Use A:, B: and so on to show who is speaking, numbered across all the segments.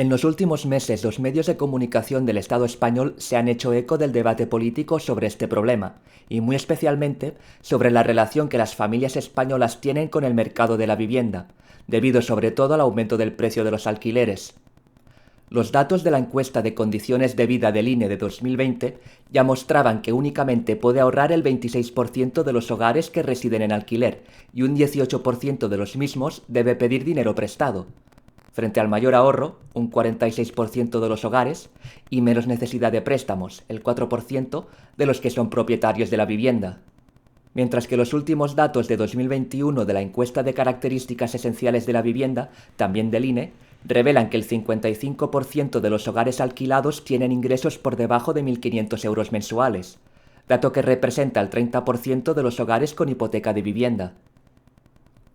A: En los últimos meses, los medios de comunicación del Estado español se han hecho eco del debate político sobre este problema, y muy especialmente sobre la relación que las familias españolas tienen con el mercado de la vivienda, debido sobre todo al aumento del precio de los alquileres. Los datos de la encuesta de condiciones de vida del INE de 2020 ya mostraban que únicamente puede ahorrar el 26% de los hogares que residen en alquiler y un 18% de los mismos debe pedir dinero prestado, frente al mayor ahorro, un 46% de los hogares, y menos necesidad de préstamos, el 4% de los que son propietarios de la vivienda. Mientras que los últimos datos de 2021 de la encuesta de características esenciales de la vivienda, también del INE, revelan que el 55% de los hogares alquilados tienen ingresos por debajo de 1.500 euros mensuales, dato que representa el 30% de los hogares con hipoteca de vivienda.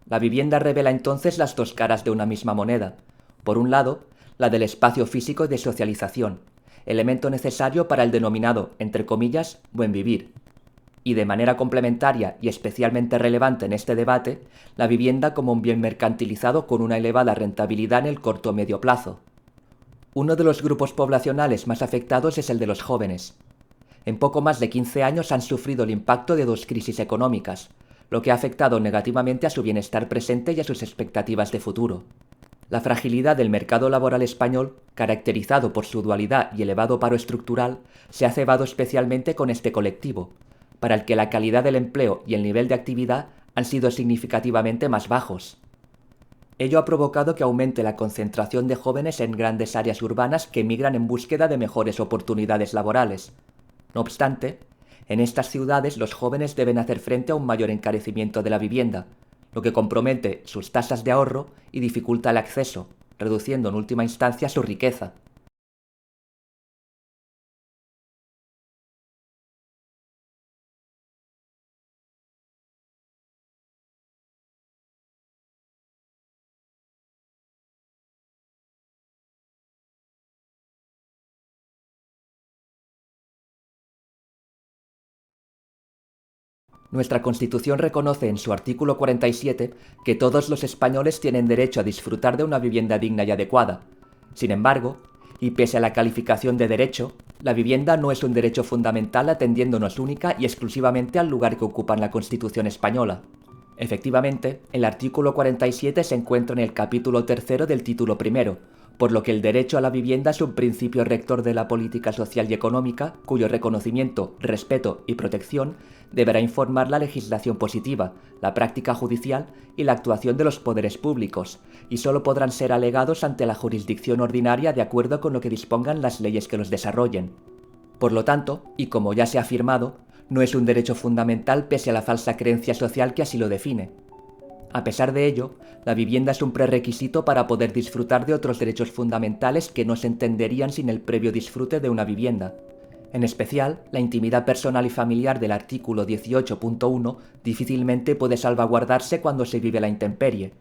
A: La vivienda revela entonces las dos caras de una misma moneda. Por un lado, la del espacio físico de socialización, elemento necesario para el denominado, entre comillas, buen vivir. Y de manera complementaria y especialmente relevante en este debate, la vivienda como un bien mercantilizado con una elevada rentabilidad en el corto o medio plazo. Uno de los grupos poblacionales más afectados es el de los jóvenes. En poco más de 15 años han sufrido el impacto de dos crisis económicas, lo que ha afectado negativamente a su bienestar presente y a sus expectativas de futuro. La fragilidad del mercado laboral español, caracterizado por su dualidad y elevado paro estructural, se ha cebado especialmente con este colectivo, para el que la calidad del empleo y el nivel de actividad han sido significativamente más bajos. Ello ha provocado que aumente la concentración de jóvenes en grandes áreas urbanas que emigran en búsqueda de mejores oportunidades laborales. No obstante, en estas ciudades los jóvenes deben hacer frente a un mayor encarecimiento de la vivienda, lo que compromete sus tasas de ahorro y dificulta el acceso, reduciendo en última instancia su riqueza. Nuestra Constitución reconoce en su artículo 47 que todos los españoles tienen derecho a disfrutar de una vivienda digna y adecuada. Sin embargo, y pese a la calificación de derecho, la vivienda no es un derecho fundamental atendiéndonos única y exclusivamente al lugar que ocupa en la Constitución española. Efectivamente, el artículo 47 se encuentra en el capítulo 3 del título primero, por lo que el derecho a la vivienda es un principio rector de la política social y económica, cuyo reconocimiento, respeto y protección deberá informar la legislación positiva, la práctica judicial y la actuación de los poderes públicos, y solo podrán ser alegados ante la jurisdicción ordinaria de acuerdo con lo que dispongan las leyes que los desarrollen. Por lo tanto, y como ya se ha afirmado, no es un derecho fundamental pese a la falsa creencia social que así lo define. A pesar de ello, la vivienda es un prerequisito para poder disfrutar de otros derechos fundamentales que no se entenderían sin el previo disfrute de una vivienda. En especial, la intimidad personal y familiar del artículo 18.1 difícilmente puede salvaguardarse cuando se vive a la intemperie.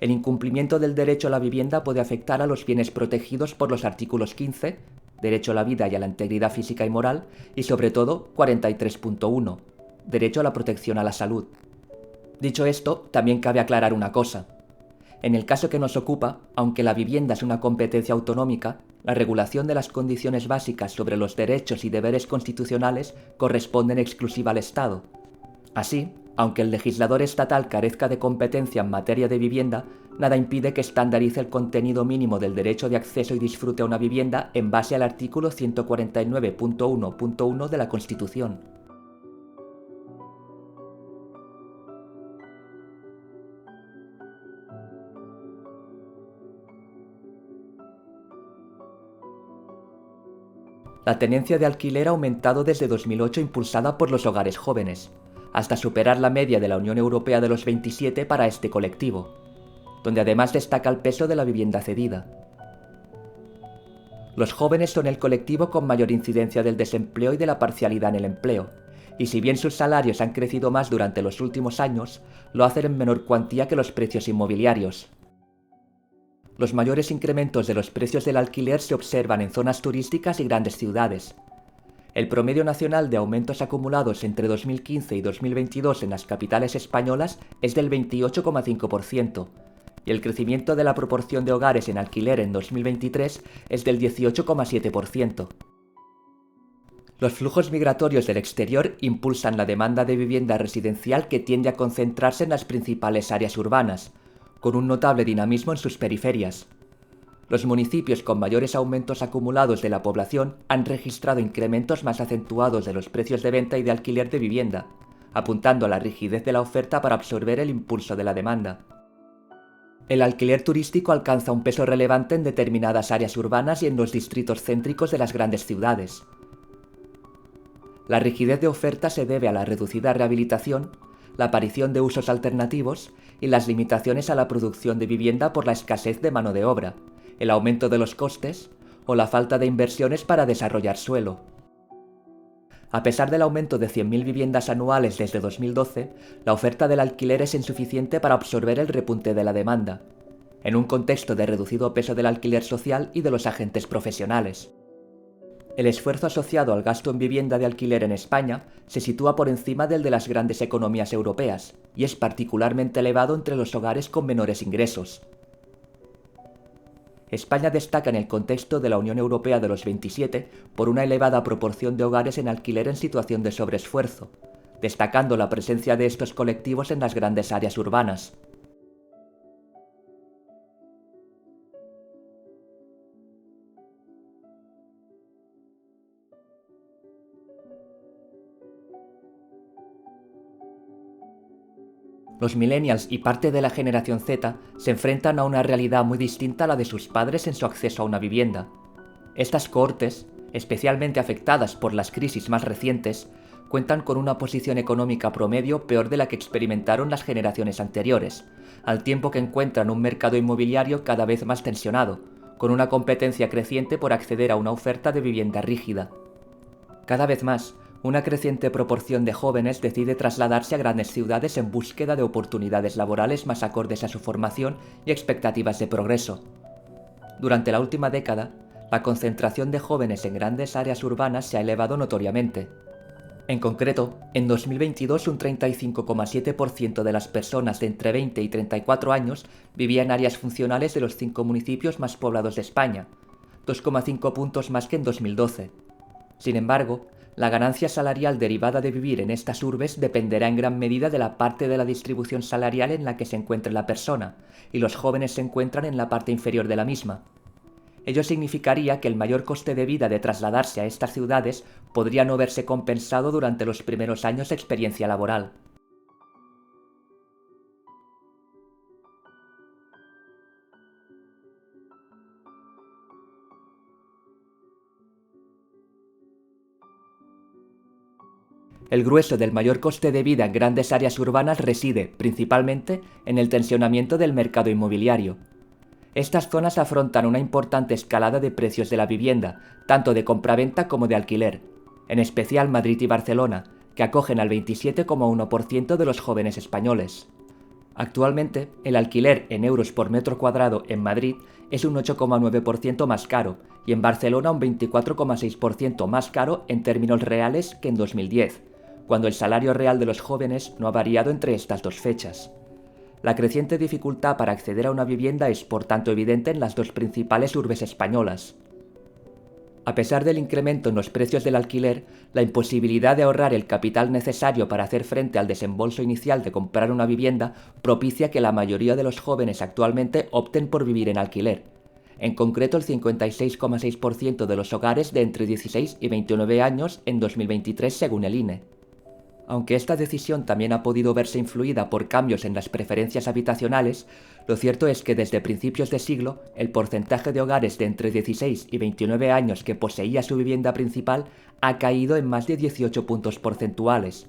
A: El incumplimiento del derecho a la vivienda puede afectar a los bienes protegidos por los artículos 15, derecho a la vida y a la integridad física y moral, y sobre todo 43.1, derecho a la protección a la salud. Dicho esto, también cabe aclarar una cosa. En el caso que nos ocupa, aunque la vivienda es una competencia autonómica, la regulación de las condiciones básicas sobre los derechos y deberes constitucionales corresponde en exclusiva al Estado. Así, aunque el legislador estatal carezca de competencia en materia de vivienda, nada impide que estandarice el contenido mínimo del derecho de acceso y disfrute a una vivienda en base al artículo 149.1.1 de la Constitución. La tenencia de alquiler ha aumentado desde 2008 impulsada por los hogares jóvenes, hasta superar la media de la Unión Europea de los 27 para este colectivo, donde además destaca el peso de la vivienda cedida. Los jóvenes son el colectivo con mayor incidencia del desempleo y de la parcialidad en el empleo, y si bien sus salarios han crecido más durante los últimos años, lo hacen en menor cuantía que los precios inmobiliarios. Los mayores incrementos de los precios del alquiler se observan en zonas turísticas y grandes ciudades. El promedio nacional de aumentos acumulados entre 2015 y 2022 en las capitales españolas es del 28,5%, y el crecimiento de la proporción de hogares en alquiler en 2023 es del 18,7%. Los flujos migratorios del exterior impulsan la demanda de vivienda residencial que tiende a concentrarse en las principales áreas urbanas, con un notable dinamismo en sus periferias. Los municipios con mayores aumentos acumulados de la población han registrado incrementos más acentuados de los precios de venta y de alquiler de vivienda, apuntando a la rigidez de la oferta para absorber el impulso de la demanda. El alquiler turístico alcanza un peso relevante en determinadas áreas urbanas y en los distritos céntricos de las grandes ciudades. La rigidez de oferta se debe a la reducida rehabilitación, la aparición de usos alternativos y las limitaciones a la producción de vivienda por la escasez de mano de obra, el aumento de los costes o la falta de inversiones para desarrollar suelo. A pesar del aumento de 100.000 viviendas anuales desde 2012, la oferta del alquiler es insuficiente para absorber el repunte de la demanda, en un contexto de reducido peso del alquiler social y de los agentes profesionales. El esfuerzo asociado al gasto en vivienda de alquiler en España se sitúa por encima del de las grandes economías europeas y es particularmente elevado entre los hogares con menores ingresos. España destaca en el contexto de la Unión Europea de los 27 por una elevada proporción de hogares en alquiler en situación de sobreesfuerzo, destacando la presencia de estos colectivos en las grandes áreas urbanas. Los millennials y parte de la generación Z se enfrentan a una realidad muy distinta a la de sus padres en su acceso a una vivienda. Estas cohortes, especialmente afectadas por las crisis más recientes, cuentan con una posición económica promedio peor de la que experimentaron las generaciones anteriores, al tiempo que encuentran un mercado inmobiliario cada vez más tensionado, con una competencia creciente por acceder a una oferta de vivienda rígida. Cada vez más, una creciente proporción de jóvenes decide trasladarse a grandes ciudades en búsqueda de oportunidades laborales más acordes a su formación y expectativas de progreso. Durante la última década, la concentración de jóvenes en grandes áreas urbanas se ha elevado notoriamente. En concreto, en 2022 un 35,7% de las personas de entre 20 y 34 años vivía en áreas funcionales de los 5 municipios más poblados de España, 2,5 puntos más que en 2012. Sin embargo, la ganancia salarial derivada de vivir en estas urbes dependerá en gran medida de la parte de la distribución salarial en la que se encuentre la persona, y los jóvenes se encuentran en la parte inferior de la misma. Ello significaría que el mayor coste de vida de trasladarse a estas ciudades podría no verse compensado durante los primeros años de experiencia laboral. El grueso del mayor coste de vida en grandes áreas urbanas reside, principalmente, en el tensionamiento del mercado inmobiliario. Estas zonas afrontan una importante escalada de precios de la vivienda, tanto de compraventa como de alquiler, en especial Madrid y Barcelona, que acogen al 27,1% de los jóvenes españoles. Actualmente, el alquiler en euros por metro cuadrado en Madrid es un 8,9% más caro y en Barcelona un 24,6% más caro en términos reales que en 2010, cuando el salario real de los jóvenes no ha variado entre estas dos fechas. La creciente dificultad para acceder a una vivienda es por tanto evidente en las dos principales urbes españolas. A pesar del incremento en los precios del alquiler, la imposibilidad de ahorrar el capital necesario para hacer frente al desembolso inicial de comprar una vivienda propicia que la mayoría de los jóvenes actualmente opten por vivir en alquiler. En concreto, el 56,6% de los hogares de entre 16 y 29 años en 2023 según el INE. Aunque esta decisión también ha podido verse influida por cambios en las preferencias habitacionales, lo cierto es que desde principios de siglo, el porcentaje de hogares de entre 16 y 29 años que poseía su vivienda principal ha caído en más de 18 puntos porcentuales,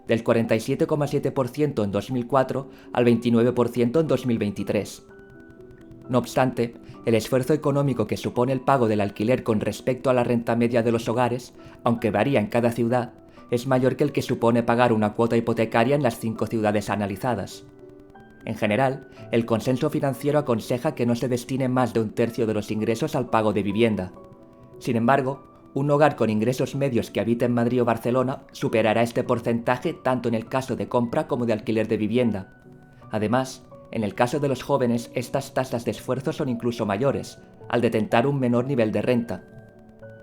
A: del 47,7% en 2004 al 29% en 2023. No obstante, el esfuerzo económico que supone el pago del alquiler con respecto a la renta media de los hogares, aunque varía en cada ciudad, es mayor que el que supone pagar una cuota hipotecaria en las 5 ciudades analizadas. En general, el consenso financiero aconseja que no se destine más de un tercio de los ingresos al pago de vivienda. Sin embargo, un hogar con ingresos medios que habite en Madrid o Barcelona superará este porcentaje tanto en el caso de compra como de alquiler de vivienda. Además, En el caso de los jóvenes, estas tasas de esfuerzo son incluso mayores, al detentar un menor nivel de renta.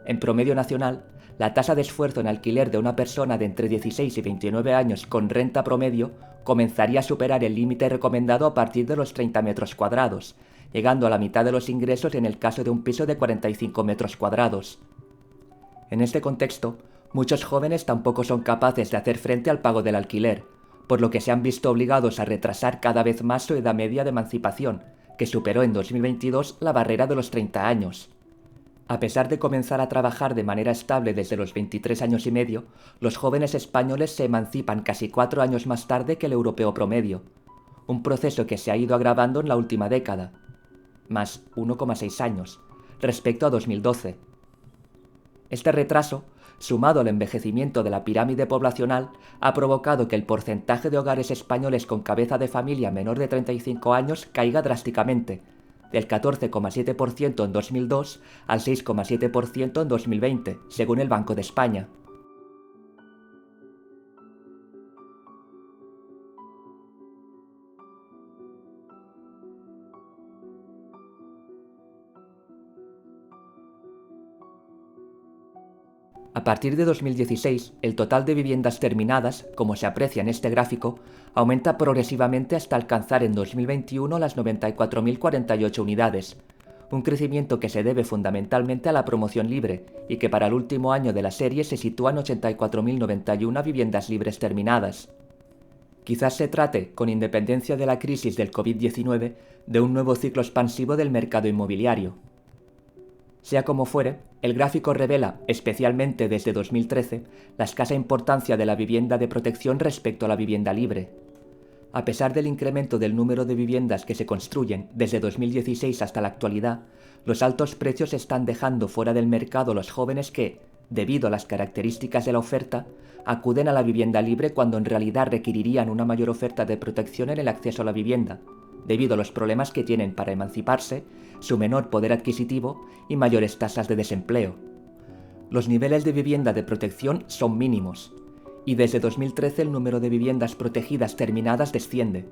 A: En promedio nacional, la tasa de esfuerzo en alquiler de una persona de entre 16 y 29 años con renta promedio comenzaría a superar el límite recomendado a partir de los 30 metros cuadrados, llegando a la mitad de los ingresos en el caso de un piso de 45 metros cuadrados. En este contexto, muchos jóvenes tampoco son capaces de hacer frente al pago del alquiler, por lo que se han visto obligados a retrasar cada vez más su edad media de emancipación, que superó en 2022 la barrera de los 30 años. A pesar de comenzar a trabajar de manera estable desde los 23 años y medio, los jóvenes españoles se emancipan casi 4 años más tarde que el europeo promedio, un proceso que se ha ido agravando en la última década, más 1,6 años, respecto a 2012. Este retraso, sumado al envejecimiento de la pirámide poblacional, ha provocado que el porcentaje de hogares españoles con cabeza de familia menor de 35 años caiga drásticamente, del 14,7% en 2002 al 6,7% en 2020, según el Banco de España. A partir de 2016, el total de viviendas terminadas, como se aprecia en este gráfico, aumenta progresivamente hasta alcanzar en 2021 las 94.048 unidades, un crecimiento que se debe fundamentalmente a la promoción libre y que para el último año de la serie se sitúa en 84.091 viviendas libres terminadas. Quizás se trate, con independencia de la crisis del COVID-19, de un nuevo ciclo expansivo del mercado inmobiliario. Sea como fuere, el gráfico revela, especialmente desde 2013, la escasa importancia de la vivienda de protección respecto a la vivienda libre. A pesar del incremento del número de viviendas que se construyen desde 2016 hasta la actualidad, los altos precios están dejando fuera del mercado los jóvenes que, debido a las características de la oferta, acuden a la vivienda libre cuando en realidad requerirían una mayor oferta de protección en el acceso a la vivienda, debido a los problemas que tienen para emanciparse, su menor poder adquisitivo y mayores tasas de desempleo. Los niveles de vivienda de protección son mínimos, y desde 2013 el número de viviendas protegidas terminadas desciende.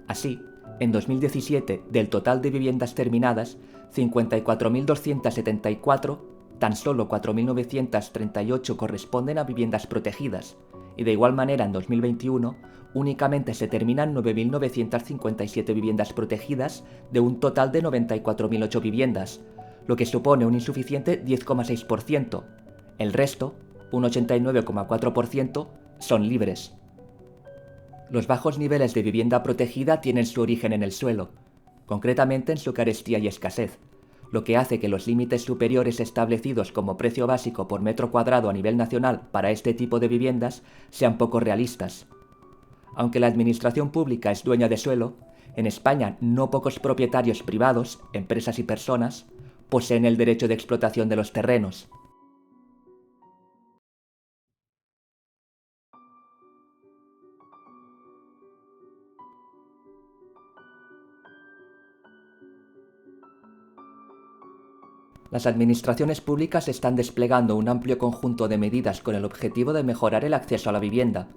A: Así, en 2017, del total de viviendas terminadas, 54.274, tan solo 4.938 corresponden a viviendas protegidas, y de igual manera en 2021, únicamente se terminan 9.957 viviendas protegidas de un total de 94.008 viviendas, lo que supone un insuficiente 10,6%. El resto, un 89,4%, son libres. Los bajos niveles de vivienda protegida tienen su origen en el suelo, concretamente en su carestía y escasez, lo que hace que los límites superiores establecidos como precio básico por metro cuadrado a nivel nacional para este tipo de viviendas sean poco realistas. Aunque la administración pública es dueña de suelo, en España no pocos propietarios privados, empresas y personas, poseen el derecho de explotación de los terrenos. Las administraciones públicas están desplegando un amplio conjunto de medidas con el objetivo de mejorar el acceso a la vivienda,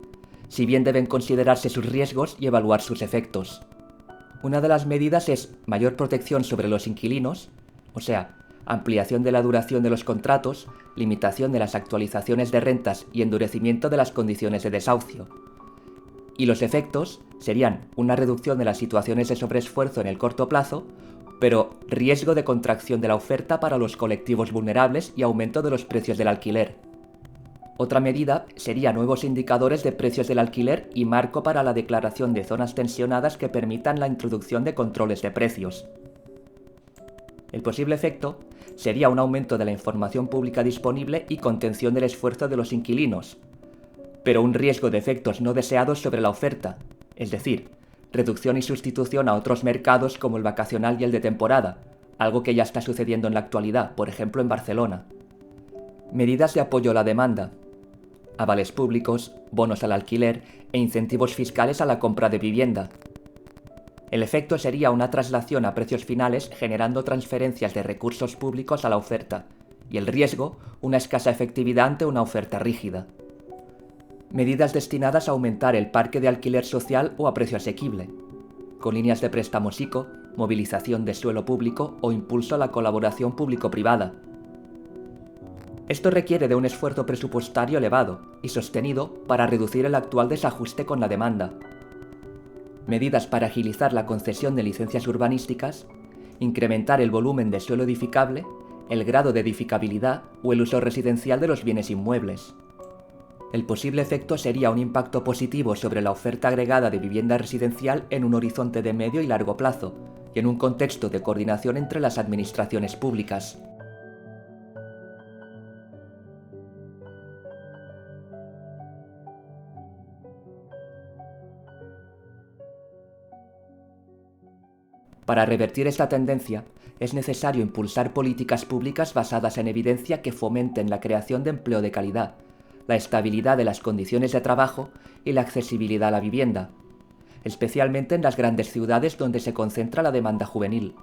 A: si bien deben considerarse sus riesgos y evaluar sus efectos. Una de las medidas es mayor protección sobre los inquilinos, o sea, ampliación de la duración de los contratos, limitación de las actualizaciones de rentas y endurecimiento de las condiciones de desahucio. Y los efectos serían una reducción de las situaciones de sobreesfuerzo en el corto plazo, pero riesgo de contracción de la oferta para los colectivos vulnerables y aumento de los precios del alquiler. Otra medida sería nuevos indicadores de precios del alquiler y marco para la declaración de zonas tensionadas que permitan la introducción de controles de precios. El posible efecto sería un aumento de la información pública disponible y contención del esfuerzo de los inquilinos, pero un riesgo de efectos no deseados sobre la oferta, es decir, reducción y sustitución a otros mercados como el vacacional y el de temporada, algo que ya está sucediendo en la actualidad, por ejemplo en Barcelona. Medidas de apoyo a la demanda, avales públicos, bonos al alquiler e incentivos fiscales a la compra de vivienda. El efecto sería una traslación a precios finales generando transferencias de recursos públicos a la oferta, y el riesgo, una escasa efectividad ante una oferta rígida. Medidas destinadas a aumentar el parque de alquiler social o a precio asequible. con líneas de préstamos ICO, movilización de suelo público o impulso a la colaboración público-privada. Esto requiere de un esfuerzo presupuestario elevado y sostenido para reducir el actual desajuste con la demanda. Medidas para agilizar la concesión de licencias urbanísticas, incrementar el volumen de suelo edificable, el grado de edificabilidad o el uso residencial de los bienes inmuebles. El posible efecto sería un impacto positivo sobre la oferta agregada de vivienda residencial en un horizonte de medio y largo plazo, y en un contexto de coordinación entre las administraciones públicas. Para revertir esta tendencia, es necesario impulsar políticas públicas basadas en evidencia que fomenten la creación de empleo de calidad, la estabilidad de las condiciones de trabajo y la accesibilidad a la vivienda, especialmente en las grandes ciudades donde se concentra la demanda juvenil.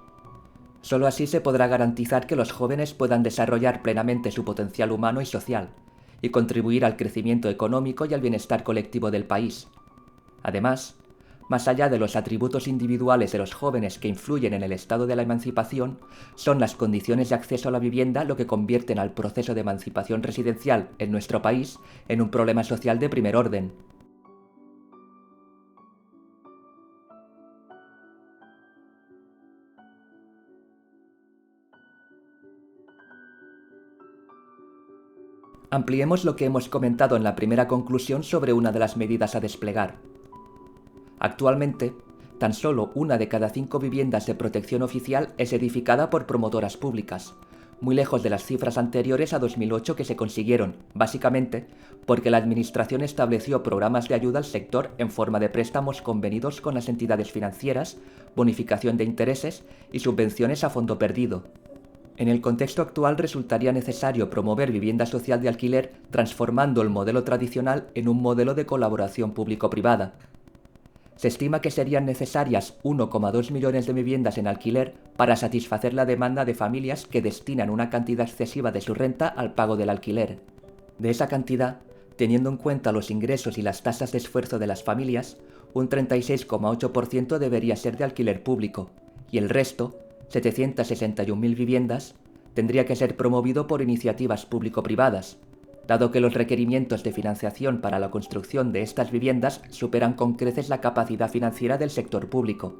A: Solo así se podrá garantizar que los jóvenes puedan desarrollar plenamente su potencial humano y social, y contribuir al crecimiento económico y al bienestar colectivo del país. Además, más allá de los atributos individuales de los jóvenes que influyen en el estado de la emancipación, son las condiciones de acceso a la vivienda lo que convierten al proceso de emancipación residencial en nuestro país en un problema social de primer orden. Ampliemos lo que hemos comentado en la primera conclusión sobre una de las medidas a desplegar. Actualmente, tan solo 1 de cada 5 viviendas de protección oficial es edificada por promotoras públicas, muy lejos de las cifras anteriores a 2008 que se consiguieron, básicamente, porque la Administración estableció programas de ayuda al sector en forma de préstamos convenidos con las entidades financieras, bonificación de intereses y subvenciones a fondo perdido. En el contexto actual resultaría necesario promover vivienda social de alquiler transformando el modelo tradicional en un modelo de colaboración público-privada. Se estima que serían necesarias 1,2 millones de viviendas en alquiler para satisfacer la demanda de familias que destinan una cantidad excesiva de su renta al pago del alquiler. De esa cantidad, teniendo en cuenta los ingresos y las tasas de esfuerzo de las familias, un 36,8% debería ser de alquiler público, y el resto, 761.000 viviendas, tendría que ser promovido por iniciativas público-privadas, dado que los requerimientos de financiación para la construcción de estas viviendas superan con creces la capacidad financiera del sector público.